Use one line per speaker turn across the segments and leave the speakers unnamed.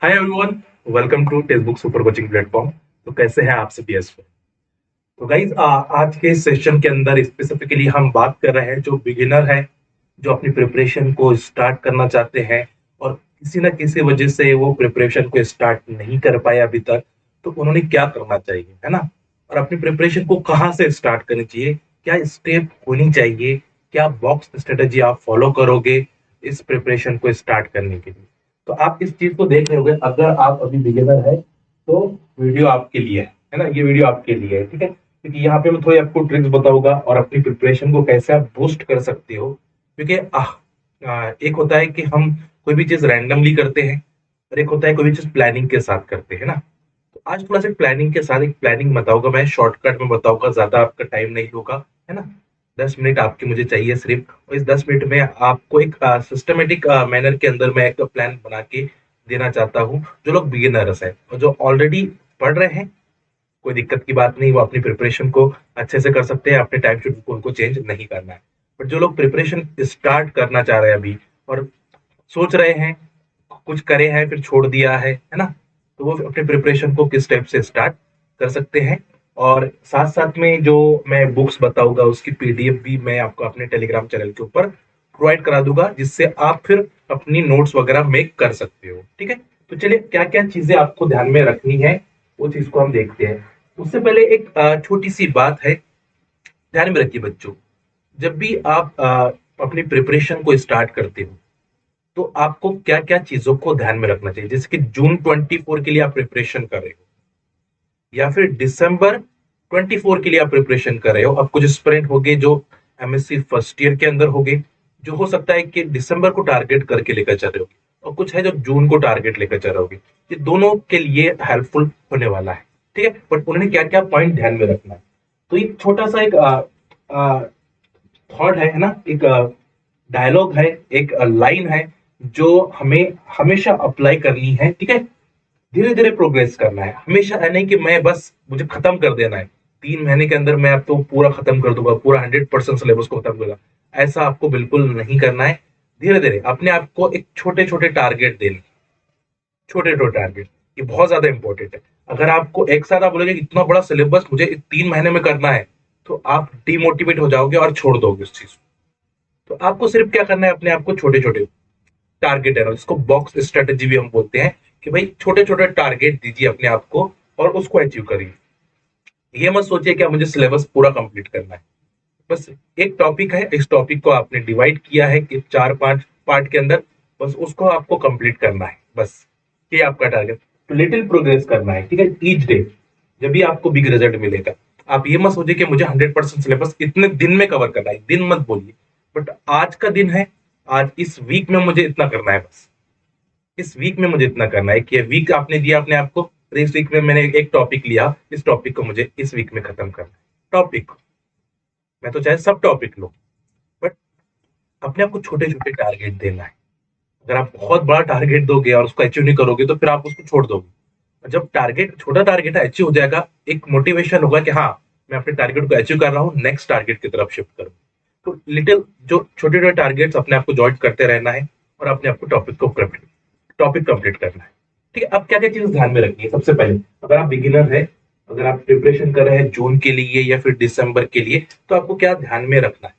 Hi everyone, welcome to textbook super coaching platform. तो कैसे हैं आप सभी एस। तो गाइज आज के सेशन के अंदर स्पेसिफिकली हम बात कर रहे हैं जो बिगिनर है, जो अपनी प्रिपरेशन को स्टार्ट करना चाहते हैं और किसी ना किसी वजह से वो प्रिपरेशन को स्टार्ट नहीं कर पाए अभी तक। तो उन्होंने क्या करना चाहिए, है ना? और अपनी प्रिपरेशन को कहाँ से स्टार्ट करनी चाहिए, क्या स्टेप होनी चाहिए, क्या बॉक्स स्ट्रेटेजी आप फॉलो करोगे इस प्रिपरेशन को स्टार्ट करने के लिए। तो आप इस चीज को देख रहे होगे, अगर आप अभी बिगिनर है तो वीडियो आपके लिए है ना, ये वीडियो आपके लिए है, ठीक है। क्योंकि यहाँ पे मैं थोड़ी आपको ट्रिक्स बताऊंगा और अपनी प्रिपरेशन को कैसे आप बूस्ट कर सकते हो। क्योंकि एक होता है कि हम कोई भी चीज रैंडमली करते हैं और एक होता है कोई भी चीज प्लानिंग के साथ करते हैं ना। तो आज थोड़ा सा प्लानिंग के साथ एक प्लानिंग बताऊंगा, मैं शॉर्टकट में बताऊंगा, ज्यादा आपका टाइम नहीं होगा, है ना। 10 मिनट आपके मुझे चाहिए सिर्फ, और इस 10 मिनट में आपको एक सिस्टमेटिक मैनर के अंदर मैं एक प्लान बना के देना चाहता हूँ। जो लोग बिगिनर्स है और जो ऑलरेडी पढ़ रहे हैं, कोई दिक्कत की बात नहीं, वो अपनी प्रिपरेशन को अच्छे से कर सकते हैं, अपने टाइम शेड्यूल को उनको चेंज नहीं करना है। बट जो लोग प्रिपरेशन स्टार्ट करना चाह रहे हैं अभी और सोच रहे हैं, कुछ करे हैं फिर छोड़ दिया है ना, तो वो अपने प्रिपरेशन को किस टाइप से स्टार्ट कर सकते हैं। और साथ साथ में जो मैं बुक्स बताऊंगा उसकी पीडीएफ भी मैं आपको अपने टेलीग्राम चैनल के ऊपर प्रोवाइड करा दूंगा, जिससे आप फिर अपनी नोट्स वगैरह मेक कर सकते हो, ठीक है। तो चलिए, क्या क्या चीजें आपको ध्यान में रखनी है वो चीज को हम देखते हैं। उससे पहले एक छोटी सी बात है, ध्यान में रखिए बच्चों। जब भी आप अपनी प्रिपरेशन को स्टार्ट करते हो तो आपको क्या क्या चीजों को ध्यान में रखना चाहिए। जैसे कि जून 24 के लिए आप प्रिपरेशन कर रहे हो या फिर दिसंबर 24 के लिए आप प्रिपरेशन कर रहे हो। अब कुछ स्टूडेंट हो गए जो एमएससी फर्स्ट ईयर के अंदर हो गए, जो हो सकता है कि दिसंबर को टारगेट करके लेकर चल रहे हो, और कुछ है जो जून को टारगेट लेकर चल रहे होगे। ये दोनों के लिए हेल्पफुल होने वाला है, ठीक है। बट उन्होंने क्या क्या पॉइंट ध्यान में रखना है, तो एक छोटा सा एक थॉट है ना, एक डायलॉग है, एक लाइन है जो हमें हमेशा अप्लाई करनी है, ठीक है। धीरे धीरे प्रोग्रेस करना है, हमेशा है नहीं कि मैं बस मुझे खत्म कर देना है 3 महीने के अंदर, मैं अब तो पूरा खत्म कर दूंगा, पूरा 100% सिलेबस को खत्म करूंगा। ऐसा आपको बिल्कुल नहीं करना है। धीरे धीरे अपने आप को एक छोटे छोटे टारगेट देने, छोटे छोटे टारगेट, ये बहुत ज्यादा इंपॉर्टेंट है। अगर आपको एक साथ आप बोलोगे कि इतना बड़ा सिलेबस मुझे 3 महीने में करना है, तो आप डिमोटिवेट हो जाओगे और छोड़ दोगे उस चीज को। तो आपको सिर्फ क्या करना है, अपने आप को छोटे छोटे टारगेट है ना, इसको बॉक्स स्ट्रेटेजी भी हम बोलते हैं, कि भाई छोटे छोटे टारगेट दीजिए अपने आप को और उसको अचीव करिए। ये मत सोचिए कि मुझे सिलेबस पूरा कंप्लीट करना है। बस एक टॉपिक है, इस टॉपिक को आपने डिवाइड किया है कि 4-5 पार्ट के अंदर, बस उसको आपको कंप्लीट करना है, बस ये आपका टारगेट। तो लिटिल प्रोग्रेस करना है, ठीक है, ईच डे, जब भी आपको बिग रिजल्ट मिलेगा। आप ये मत सोचिए कि मुझे 100% सिलेबस इतने दिन में कवर करना है, दिन मत बोलिए, बट आज का दिन है, आज इस वीक में मुझे इतना करना है, बस इस वीक में मुझे इतना करना है। कि वीक आपने दिया अपने आप को, इस वीक में मैंने एक टॉपिक लिया, इस टॉपिक को मुझे इस वीक में खत्म करना है। टॉपिक, मैं तो चाहे सब टॉपिक लो, बट अपने आप को छोटे छोटे टारगेट देना है। अगर आप बहुत बड़ा टारगेट दोगे और उसको अचीव नहीं करोगे तो फिर आप उसको छोड़ दोगे। और जब टारगेट, छोटा टारगेट अचीव हो जाएगा, एक मोटिवेशन होगा कि हाँ, मैं अपने टारगेट को अचीव कर रहा हूँ, नेक्स्ट टारगेट की तरफ शिफ्ट करूँ। तो लिटिल जो छोटे छोटे टारगेट्स अपने आप को ज्वाइन करते रहना है और अपने आप को टॉपिक कंप्लीट करना है, ठीक है। अब क्या क्या चीज ध्यान में रखनी है, सबसे पहले, अगर आप बिगिनर है, अगर आप प्रिपरेशन कर रहे हैं जून के लिए या फिर दिसंबर के लिए, तो आपको क्या ध्यान में रखना है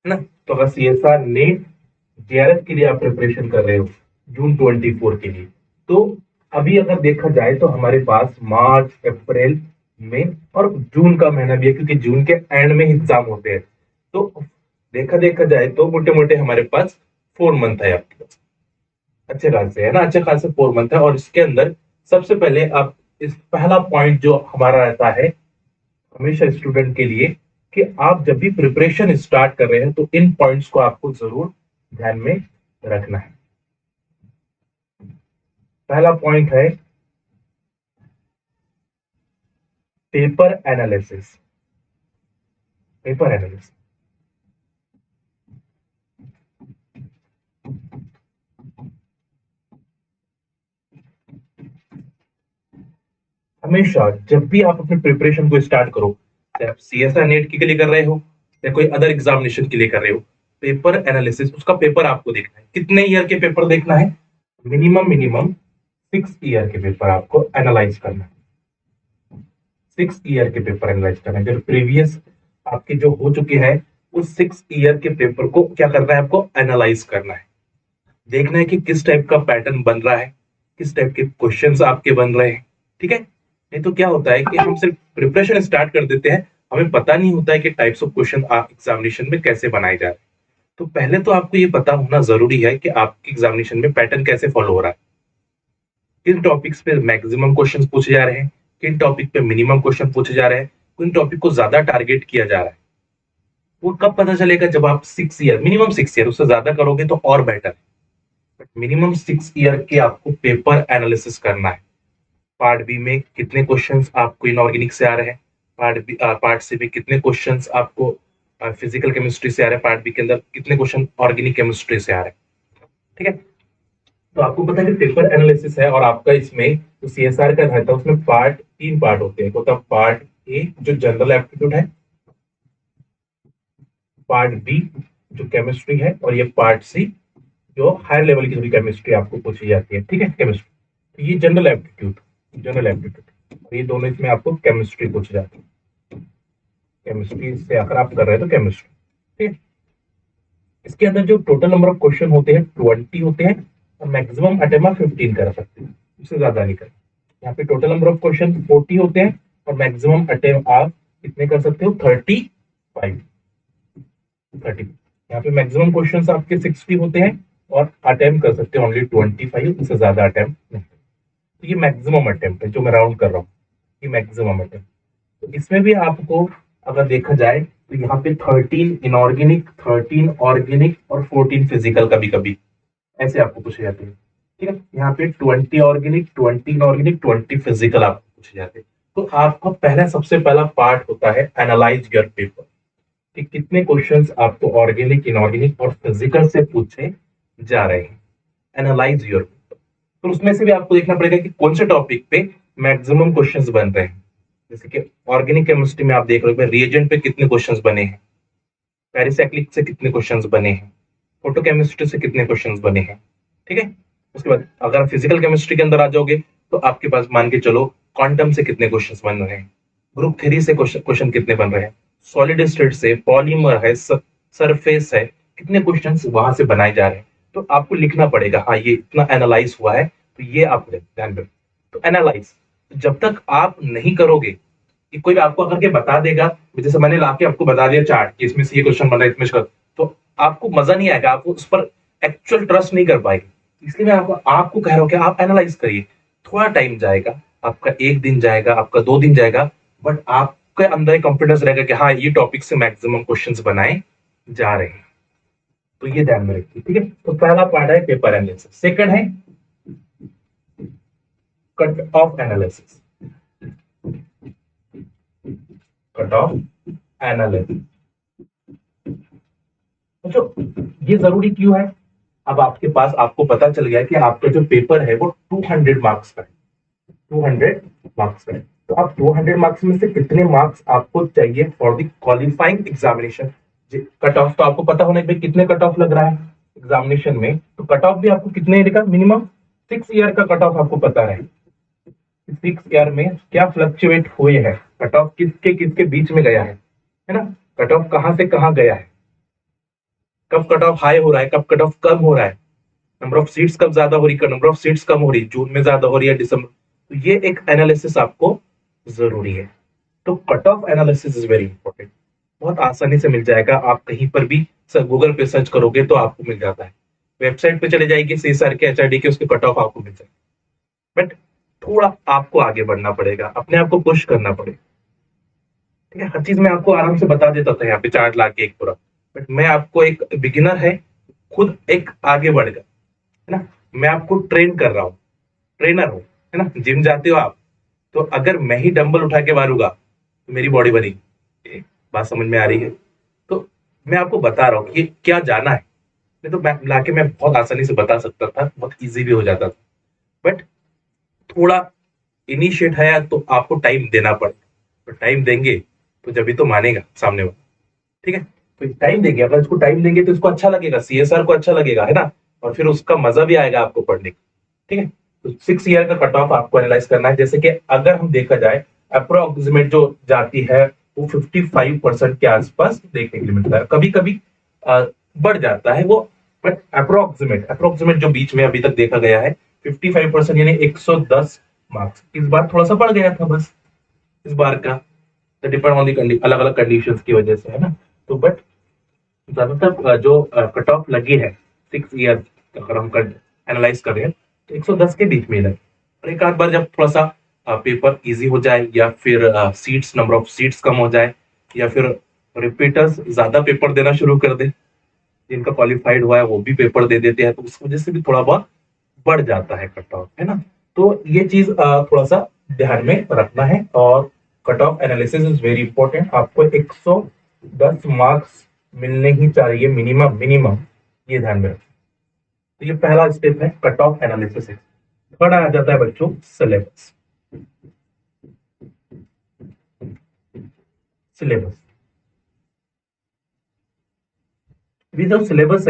ना। तो अगर सीएसआर नेट जेआरएफ के लिए आप प्रिपरेशन कर रहे हो जून 24 के लिए, तो अभी अगर देखा जाए तो हमारे पास मार्च, अप्रैल, मई और जून का महीना भी है, क्योंकि जून के एंड में एग्जाम होते हैं। तो देखा देखा जाए तो मोटे मोटे हमारे पास 4 मंथ है आपके पास, अच्छे खासे है ना, अच्छे खासे 4 मंथ है। और इसके अंदर सबसे पहले आप, इस पहला पॉइंट जो हमारा रहता है हमेशा स्टूडेंट के लिए, कि आप जब भी प्रिपरेशन स्टार्ट कर रहे हैं तो इन पॉइंट्स को आपको जरूर ध्यान में रखना है। पहला पॉइंट है पेपर एनालिसिस। पेपर एनालिसिस हमेशा जब भी आप अपनी प्रिपरेशन को स्टार्ट करो, चाहे आप सीएसआई नेट के लिए कर रहे हो या कोई अदर एग्जामिनेशन के लिए कर रहे हो, पेपर एनालिसिस, उसका पेपर आपको देखना है। कितने ईयर के पेपर देखना है? मिनिमम 6 ईयर के पेपर आपको एनालाइज करना है। 6 ईयर के पेपर एनालाइज करना है, जो प्रीवियस आपके जो हो चुके हैं उस 6 ईयर के पेपर को क्या करना है, आपको एनालाइज करना है। देखना है कि किस टाइप का पैटर्न बन रहा है, किस टाइप के क्वेश्चंस आपके बन रहे हैं। ठीक है, नहीं तो क्या होता है कि हम सिर्फ प्रिपरेशन स्टार्ट कर देते हैं, हमें पता नहीं होता है कि टाइप्स ऑफ क्वेश्चन एग्जामिनेशन में कैसे बनाए जा रहे हैं। तो पहले तो आपको ये पता होना जरूरी है कि आपके एग्जामिनेशन में पैटर्न कैसे फॉलो हो रहा है, किन टॉपिक्स पे मैक्सिमम क्वेश्चंस पूछे जा रहे हैं, किन टॉपिक पे मिनिमम क्वेश्चन पूछे जा रहे हैं, किन टॉपिक को ज्यादा टारगेट किया जा रहा है। वो कब पता चलेगा, जब आप 6 ईयर, मिनिमम 6 ईयर, उससे ज्यादा करोगे तो और बेटर है। मिनिमम 6 ईयर के आपको पेपर एनालिसिस करना है। पार्ट बी में कितने क्वेश्चंस आपको इनऑर्गेनिक से आ रहे हैं, पार्ट सी में कितने क्वेश्चंस आपको फिजिकल केमिस्ट्री से आ रहे हैं, पार्ट बी के अंदर कितने क्वेश्चन ऑर्गेनिक केमिस्ट्री से आ रहे हैं। ठीक है, तो आपको पता है कि पेपर एनालिसिस है, और आपका इसमें जो सीएसआर का रहता है उसमें 3 पार्ट होते हैं। तो पार्ट ए जो जनरल एप्टीट्यूड है, पार्ट बी जो केमिस्ट्री है, और ये पार्ट सी जो हायर लेवल की थोड़ी केमिस्ट्री आपको पूछी जाती है। ठीक है, केमिस्ट्री, तो ये जनरल एप्टीट्यूड, और ये दोनों इसमें आपको केमिस्ट्री पूछी जाती है। केमिस्ट्री से अगर आप कर रहे हैं तो केमिस्ट्री। ठीक है, इसके अंदर जो टोटल नंबर ऑफ क्वेश्चन होते हैं 20 होते हैं, और मैक्सिमम अटेम्प्ट आप 15 कर सकते हैं, उससे ज्यादा नहीं कर। यहाँ पे टोटल नंबर ऑफ क्वेश्चन 40 होते हैं, और मैक्सिमम अटेम्प्ट आप कितने कर सकते हो, 30। यहाँ पे मैक्सिमम क्वेश्चन आपके 60 होते हैं, और अटेम्प्ट कर सकते हो ओनली 25, उससे ज्यादा अटेम्प्ट नहीं। तो ये मैक्सिमम अटेम्प्ट है जो मैं राउंड कर रहा हूँ, ये मैक्सिमम अटेम्प्ट। तो इसमें भी आपको अगर देखा जाए तो यहाँ पे 13 इनऑर्गेनिक, 13 ऑर्गेनिक, और 14 फिजिकल कभी कभी ऐसे आपको पूछे जाते हैं। ठीक है, यहाँ पे 20 ऑर्गेनिक, 20 इनऑर्गेनिक, 20 फिजिकल आपको पूछे जाते हैं। तो आपका सबसे पहला पार्ट होता है एनालाइज योर पेपर, कि कितने क्वेश्चंस आपको ऑर्गेनिक, इनऑर्गेनिक और फिजिकल से पूछे जा रहे हैं। एनालाइज योर पेपर, तो उसमें से भी आपको देखना पड़ेगा कि कौन से टॉपिक पे मैक्सिमम क्वेश्चंस बन रहे हैं। जैसे कि ऑर्गेनिक केमिस्ट्री में आप देख रहे हो रिएजेंट पे कितने क्वेश्चंस बने हैं, पेरिसाइक्लिक से कितने क्वेश्चंस बने हैं, फोटोकेमिस्ट्री से कितने क्वेश्चंस बने हैं। ठीक है, उसके बाद अगर फिजिकल केमिस्ट्री के अंदर आ जाओगे तो आपके पास मान के चलो क्वांटम से कितने क्वेश्चंस बन रहे हैं, ग्रुप थ्योरी से क्वेश्चन कितने बन रहे हैं, सॉलिड स्टेट से, पॉलीमर है, सरफेस है, कितने क्वेश्चंस वहां से बनाए जा रहे हैं। तो आपको लिखना पड़ेगा, हाँ ये इतना एनालाइज हुआ है, तो ये आप ध्यान रखें। तो एनालाइज जब तक आप नहीं करोगे, कि कोई आपको अगर के बता देगा, जैसे मैंने लाके आपको बता दिया चार्ट कि इसमें से ये क्वेश्चन बन रहा है, इसमें से तो आपको मजा नहीं आएगा, आपको उस पर एक्चुअल ट्रस्ट नहीं कर पाएगी। इसलिए मैं आपको कह रहा हूँ कि आप एनालाइज करिए। थोड़ा टाइम जाएगा, आपका 1 दिन जाएगा, आपका 2 दिन जाएगा, बट आपके अंदर एक कॉन्फिडेंस रहेगा कि हाँ ये टॉपिक से मैक्सिमम क्वेश्चंस बनाए जा रहे हैं। तो ये ध्यान में रखिए। ठीक है, तो पहला पार्ट है पेपर एनालिसिस। सेकंड है cut off analysis. Cut off analysis तो ये जरूरी क्यों है, अब आपके पास आपको पता चल गया कि आपका जो पेपर है वो 200 मार्क्स का है, 200 मार्क्स का है। तो आप 200 मार्क्स में से कितने मार्क्स आपको चाहिए for the qualifying examination. Cut off तो आपको पता होना कि कितने कट ऑफ लग रहा है एग्जामिनेशन में, तो कट ऑफ भी आपको कितने लिखा, मिनिमम 6 ईयर का कट ऑफ आपको पता है। 6 ईयर में क्या फ्लक्चुएट हुए हैं, कट ऑफ किसके किसके बीच में गया है ना, कट ऑफ कहां से कहां गया है, कब कट ऑफ हाई हो रहा है, कब कट ऑफ कम हो रहा है, नंबर ऑफ सीट्स कब ज्यादा हो रही है, नंबर ऑफ सीट्स कम हो रही है, जून में ज्यादा हो रही है, दिसंबर। तो ये एक एनालिसिस आपको जरूरी है। तो cut off analysis is very important, बहुत आसानी से मिल जाएगा, आप कहीं पर भी गूगल पे सर्च करोगे तो आपको मिल जाता है, वेबसाइट पे चले जाएगी सीएसआर के, एचआरडी के, उसके कट ऑफ आपको मिल जाएगा। बट थोड़ा आपको आगे बढ़ना पड़ेगा, अपने आप को पुश करना पड़ेगा। ठीक है, हर चीज मैं आपको आराम से बता देता था यहाँ पे चार्ट ला के एक पूरा, बट मैं आपको, एक बिगिनर है, खुद एक आगे बढ़ गया है ना, मैं आपको ट्रेन कर रहा हूँ, ट्रेनर हूँ, है ना। जिम जाते हो आप, तो अगर मैं ही डंबल उठा के मारूंगा तो मेरी बॉडी बनेगी, बात समझ में आ रही है। तो मैं आपको बता रहा हूँ कि क्या जाना है, नहीं तो मैं लाके मैं बहुत आसानी से बता सकता था, बहुत इजी भी हो जाता था, बट थोड़ा इनिशिएट है तो आपको टाइम देना पड़ेगा। तो टाइम देंगे तो जब भी तो मानेगा सामने वाला। ठीक है, तो टाइम देंगे, अगर इसको टाइम देंगे तो इसको अच्छा लगेगा, सीएसआर को अच्छा लगेगा, है ना, और फिर उसका मजा भी आएगा आपको पढ़ने का। ठीक है। तो 6 ईयर का कट ऑफ आपको एनालाइज करना है। जैसे कि अगर हम देखा जाए अप्रोक्सीमेट जो जाती है वो 55% के आसपास देखने के लिए मिलता है। कभी कभी बढ़ जाता है वो, बट अप्रोक्सीमेट जो बीच में अभी तक देखा गया है 55% यानी 110 मार्क्स। इस बार थोड़ा सा बढ़ गया था बस, इस बार का तो डिपेंड ऑन दी अलग अलग कंडीशंस की वजह से, है ना। तो बट ज्यादातर जो कट ऑफ लगी है 6 ईयर अगर हम एनालाइज कर रहे हैं तो 110 के बीच में ही लगी। और एक आध बार जब थोड़ा सा पेपर इजी हो जाए या फिर सीट्स नंबर ऑफ सीट्स कम हो जाए या फिर रिपीटर्स ज्यादा पेपर देना शुरू कर दे, जिनका क्वालिफाइड हुआ है वो भी पेपर दे देते हैं, तो उस वजह से भी थोड़ा बहुत बढ़ जाता है कट ऑफ, है ना। तो ये चीज थोड़ा सा ध्यान में रखना है। और cut off analysis is very important. आपको 110 मार्क्स मिलने ही चाहिए मिनिमम मिनिमम, ये ध्यान में रखना। तो ये पहला स्टेप है कट ऑफ एनालिसिस। थर्ड आ जाता है बच्चों सिलेबस। सिलेबस ये जो सिलेबस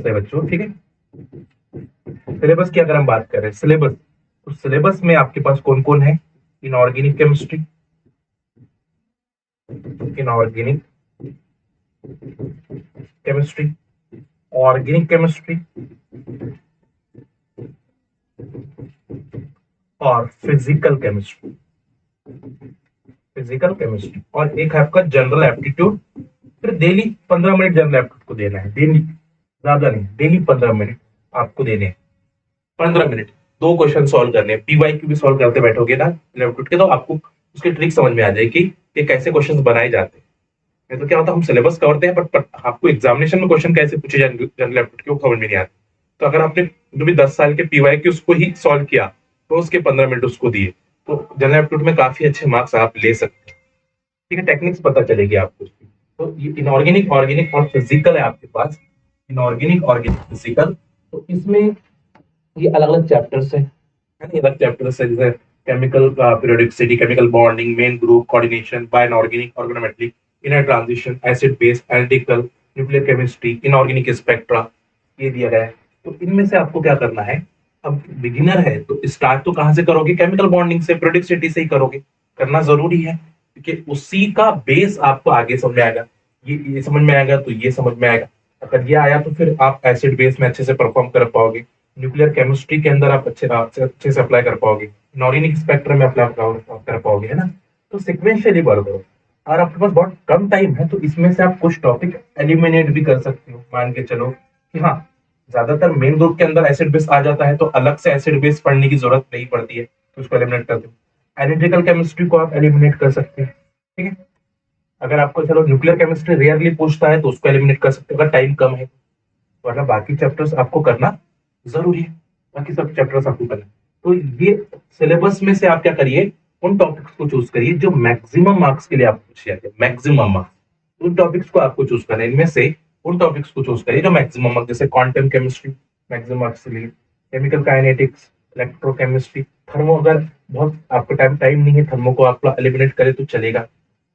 है बच्चों, ठीक है। सिलेबस की अगर हम बात करें सिलेबस, तो सिलेबस में आपके पास कौन कौन है? Inorganic chemistry, inorganic chemistry, organic chemistry और फिजिकल केमिस्ट्री, फिजिकल केमिस्ट्री। और एक है आपका जनरल एप्टीट्यूड। फिर डेली 15 मिनट जनरल एप्टीट्यूड को देना है, डेली, ज्यादा नहीं, डेली 15 मिनट आपको देने हैं। 15 मिनट, दो क्वेश्चन सॉल्व करने हैं। पीवाईक्यू भी सॉल्व करते बैठोगे ना जनरल एप्टीट्यूड के, तो आपको उसकी ट्रिक समझ में आ जाएगी कि कैसे क्वेश्चन बनाए जाते हैं। नहीं तो क्या होता है, हम सिलेबस करते हैं पर आपको एग्जामिनेशन में क्वेश्चन कैसे पूछे जाए जनरल एप्टीट्यूड के वो समझ में नहीं आता। तो अगर आपने जो भी 10 साल के पीवाईक्यू उसको ही सॉल्व किया तो उसके 15 मिनट उसको दिए, तो जनरल एप्टीट्यूड में काफी अच्छे मार्क्स आप ले सकते हैं। ठीक है, टेक्निक्स पता चलेगी आपको उसकी। तो ये इनऑर्गेनिक, ऑर्गेनिक और फिजिकल है आपके पास। Inorganic, organic, physical. तो इसमें ये अलग अलग चैप्टर्स है ना, अलग चैप्टर्स है जैसे chemical periodicity, chemical bonding, main group, coordination, bioinorganic, organometallic, inner transition, acid base, एल्डिकल, न्यूक्लियर केमिस्ट्री, इनऑर्गेनिक स्पेक्ट्रा, ये दिया गया है। तो इनमें से आपको क्या करना है? अब बिगिनर है तो स्टार्ट तो कहां से करोगे? केमिकल बॉन्डिंग से, पीरियोडिसिटी से ही करोगे। करना जरूरी है क्योंकि उसी का बेस आपको आगे समझ में आएगा। ये समझ में आएगा तो ये समझ में आएगा। अगर ये आया तो फिर आप एसिड बेस में अच्छे से परफॉर्म कर पाओगे। न्यूक्लियर केमिस्ट्री के अंदर आप अच्छे से अप्लाई कर पाओगे। इनऑर्गेनिक स्पेक्ट्रम में अप्लाई कर पाओगे, है ना। तो सिक्वेंशियली बढ़ दो। और आपके पास बहुत कम टाइम है तो इसमें से आप कुछ टॉपिक एलिमिनेट भी कर सकते हो। मान के चलो कि हाँ, ज्यादातर मेन ग्रुप के अंदर एसिड बेस आ जाता है तो अलग से एसिड बेस पढ़ने की जरूरत नहीं पड़ती है, तो उसको एलिमिनेट कर दो। एनालिटिकल केमिस्ट्री को आप एलिमिनेट कर सकते हैं, ठीक है। अगर आपको चलो न्यूक्लियर केमिस्ट्री रेयरली पूछता है तो उसको एलिमिनेट कर सकते हो अगर टाइम कम है, वरना बाकी चैप्टर्स आपको करना जरूरी है। बाकी सब चैप्टर्स आपको करना है। तो ये सिलेबस में से आप क्या करिए, उन टॉपिक्स को चूज करिए जो मैक्सिमम मार्क्स के लिए आपको पूछे जाते हैं। मैक्सिमम मार्क्स उन टॉपिक्स को आपको चूज करना है। इनमें से उन टॉपिक्स को चूज करिए जो मैक्सिमम मार्क्स, जैसे क्वांटम केमिस्ट्री मैक्सिमम मार्क्स के लिए, केमिकल काइनेटिक्स, इलेक्ट्रोकेमिस्ट्री, थर्मो। अगर बहुत आपको टाइम नहीं है, थर्मो को आप एलिमिनेट करें तो चलेगा।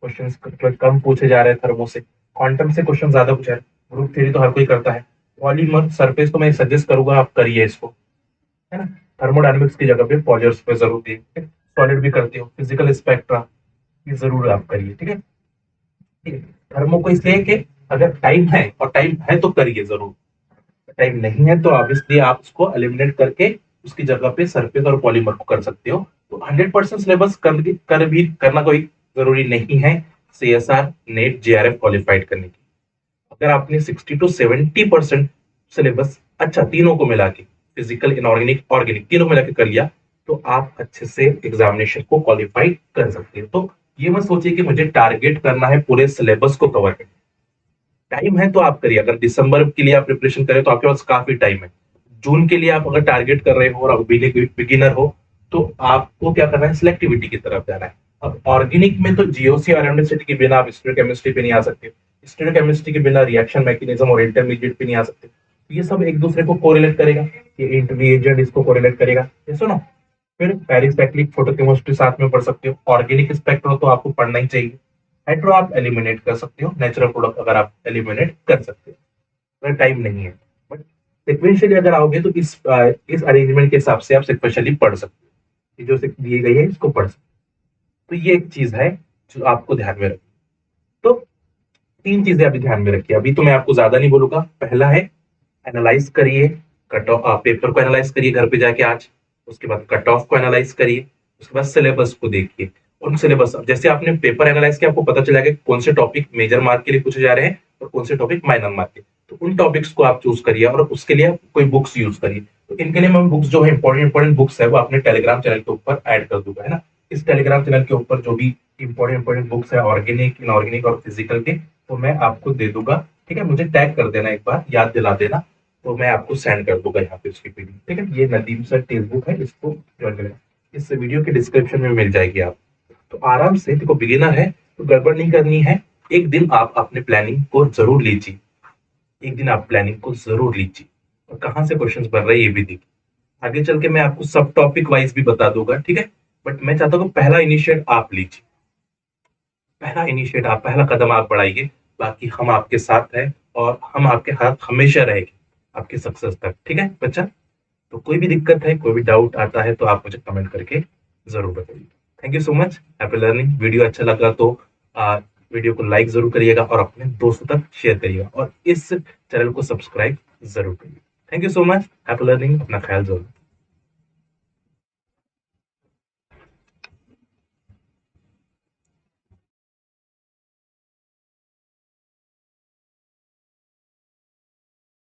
क्वेश्चन कम पूछे जा रहे हैं थर्मो से, क्वांटम से क्वेश्चन ज्यादा पूछा है। ग्रुप थ्योरी तो हर कोई करता है। पॉलीमर सरफेस तो मैं सजेस्ट करूंगा आप करिए इसको, है ना। थर्मोडायनेमिक्स की जगह पे पॉलिमर्स पे जरूर दिए। सॉलिड भी करते हो, फिजिकल स्पेक्ट्रा ये जरूर आप करिए, ठीक है। ठीक है, थर्मो को इसलिए कि अगर टाइम है, और टाइम है तो करिए जरूर। टाइम नहीं है तो ऑब्वियसली आप उसको एलिमिनेट करके उसकी जगह पे सरफेस और पॉलीमर को कर सकते हो। तो 100% सिलेबस कर भी करना कोई जरूरी नहीं है CSR नेट JRF क्वालिफाइड करने की। अगर आपने 60 to 70% सिलेबस अच्छा तीनों को मिला के, फिजिकल, इनऑर्गेनिक, ऑर्गेनिक तीनों को मिला के कर लिया, तो आप अच्छे से एग्जामिनेशन को क्वालिफाई कर सकते हो। तो ये मत सोचिए कि मुझे टारगेट करना है पूरे सिलेबस को कवर करना। टाइम है तो आप करिए। अगर दिसंबर के लिए आप प्रिपरेशन करें तो आपके पास काफी टाइम है। जून के लिए आप अगर टारगेट कर रहे हो और बिगिनर हो तो आपको क्या करना है, सिलेक्टिविटी की तरफ जाना है। अब ऑर्गेनिक में तो जीओसी और एरोमेटिसिटी के बिना आप स्टीरियोकेमिस्ट्री पे नहीं आ सकते। स्टीरियोकेमिस्ट्री के बिना रिएक्शन मैकेनिज्म और इंटरमीडिएट पे नहीं आ सकते। तो ये सब एक दूसरे को कोरिलेट करेगा। ये रिएजेंट इसको कोरिलेट करेगा, ये सुनो। फिर पेरिसाइक्लिक फोटोकेमिस्ट्री साथ में पढ़ सकते हो। ऑर्गेनिक स्पेक्ट्रम तो आपको पढ़ना ही चाहिए। हेट्रो आप एलिमिनेट कर सकते हो, नेचुरल प्रोडक्ट अगर आप एलिमिनेट कर सकते हो अगर टाइम नहीं है। बट सिक्वेंशियली अगर आओगे तो इस अरेंजमेंट के हिसाब से आप सिक्वेंशियली पढ़ सकते हो, ये जो दिए गई है इसको पढ़ सकते हो। तो ये एक चीज है जो आपको ध्यान में रखना। तो तीन चीजें अभी ध्यान में रखिए, अभी तो मैं आपको ज्यादा नहीं बोलूंगा। पहला है एनालाइज करिए, कट ऑफ पेपर को एनालाइज करिए घर पे जाके आज। उसके बाद कट ऑफ को एनालाइज करिए, उसके बाद सिलेबस को देखिए। उन सिलेबस जैसे आपने पेपर एनालाइज किया, आपको पता चला कि कौन से टॉपिक मेजर मार्क के लिए पूछे जा रहे हैं और कौन से टॉपिक माइनर मार्क के, तो उन टॉपिक्स को आप चूज करिए और उसके लिए आप कोई बुक्स यूज करिए। तो इनके लिए मैं बुक्स जो है इंपॉर्टेंट बुक्स है वो अपने टेलीग्राम चैनल के ऊपर ऐड कर दूंगा, है ना। इस टेलीग्राम चैनल के ऊपर जो भी इंपॉर्टेंट बुक्स है ऑर्गेनिक, इनऑर्गेनिक और फिजिकल के, तो मैं आपको दे दूंगा। ठीक है, मुझे टैग कर देना, एक बार याद दिला देना, तो मैं आपको सेंड कर दूंगा यहाँ पे उसकी पीडीएफ। ठीक है, ये नदीम सर टेक्स्ट बुक है, इसको ज्वाइन करें, इस वीडियो के डिस्क्रिप्शन में मिल जाएगी आप। तो आराम से देखो, बिगिनर है तो गड़बड़ नहीं करनी है। एक दिन आप अपने प्लानिंग को जरूर लीजिए, एक दिन आप प्लानिंग को जरूर लीजिए, और कहाँ से क्वेश्चंस बन रहे हैं ये भी देखिए। आगे चल के मैं आपको सब टॉपिक वाइज भी बता दूंगा, ठीक है। बट मैं चाहता हूँ पहला इनिशिएट आप लीजिए, पहला इनिशिएट आप, पहला कदम आप बढ़ाइए। बाकी हम आपके साथ हैं और हम आपके साथ हमेशा रहेंगे आपकी सक्सेस तक। ठीक है बच्चा, तो कोई भी दिक्कत है, कोई भी डाउट आता है तो आप मुझे कमेंट करके जरूर बताइए। Thank you so much, happy learning. Video अच्छा लगा तो वीडियो को लाइक जरूर करिएगा और अपने दोस्तों तक शेयर करिएगा और इस चैनल को सब्सक्राइब जरूर करिए। Thank you so much, happy learning, अपना ख्याल जरूर।